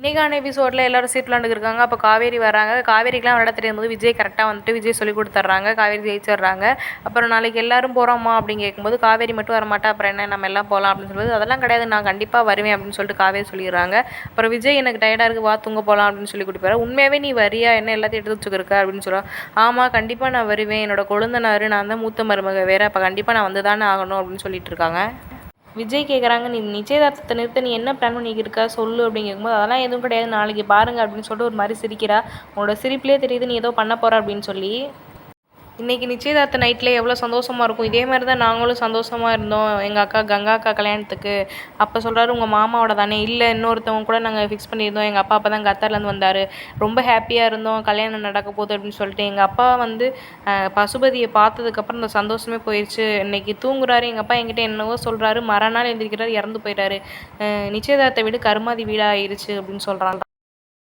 இன்னைக்கான எபிசோடில் எல்லாரும் சீட் விளாண்டுருக்காங்க. அப்போ காவேரி வராங்க. காவேரிக்கெலாம் விளையாட தெரியும்போது விஜய் கரெக்டாக வந்துட்டு விஜய் சொல்லி கொடுத்துட்றாங்க. காவேரி ஜெயிச்சிடுறாங்க. அப்புறம் நாளைக்கு எல்லாரும் போகிறோமா அப்படின்னு கேட்கும்போது காவேரி மட்டும் வரமாட்டா, அப்புறம் என்ன நம்ம எல்லாம் போகலாம் அப்படின்னு சொல்லும்போது அதெல்லாம் கிடையாது, நான் கண்டிப்பாக வருவேன் அப்படின்னு சொல்லிட்டு காவேரி சொல்லிடுறாங்க. அப்புறம் விஜய் எனக்கு டயர்டாக இருக்குது, வா தூங்க போகலாம் அப்படின்னு சொல்லி கூட்டி போகிறார். உண்மையாகவே நீ வரியா, என்ன எல்லாத்தையும் எடுத்து வச்சுருக்க அப்படின்னு சொல்லுவாள். ஆமாம் கண்டிப்பாக நான் வருவேன், என்னோட கொழுந்தனார், நான் தான் மூத்த மருமக வேறு, அப்போ கண்டிப்பாக நான் வந்து தானே ஆகணும் அப்படின்னு சொல்லிட்டு இருக்காங்க. விஜய் கேட்குறாங்க, நீ நிச்சயதார்த்தத்தை நிறுத்த நீ என்ன பிளான் பண்ணிக்கிருக்கா சொல்லு அப்படின்னு கேட்கும்போது அதெல்லாம் எதுவும் கிடையாது, நாளைக்கு பாருங்க அப்படின்னு சொல்லிட்டு ஒரு மாதிரி சிரிக்கிறா. உன்னோட சிரிப்பிலே தெரியுது நீ ஏதோ பண்ண போகிற அப்படின்னு சொல்லி. இன்றைக்கி நிச்சயதார்த்த நைட்டில் எவ்வளோ சந்தோஷமாக இருக்கும், இதே மாதிரி தான் நாங்களும் சந்தோஷமாக இருந்தோம் எங்கள் அக்கா கங்கா அக்கா கல்யாணத்துக்கு. அப்போ சொல்கிறாரு, உங்கள் மாமாவோட தானே, இல்லை இன்னொருத்தவங்க கூட நாங்கள் ஃபிக்ஸ் பண்ணியிருந்தோம், எங்கள் அப்பா அப்போ தான் கத்தார்லேருந்து வந்தார், ரொம்ப ஹாப்பியாக இருந்தோம், கல்யாணம் நடக்க போகுது அப்படின்னு சொல்லிட்டு. எங்கள் அப்பா வந்து பசுபதியை பார்த்ததுக்கப்புறம் இந்த சந்தோஷமே போயிடுச்சு. இன்றைக்கி தூங்குறாரு, எங்கள் அப்பா என்கிட்ட என்னவோ சொல்கிறாரு, மறுநாள் எழுந்திரிக்கிறாரு, இறந்து போயிட்டாரு, நிச்சயதார்த்த வீடு கருமாதி வீடாக ஆயிடுச்சு அப்படின்னு சொல்கிறாங்க.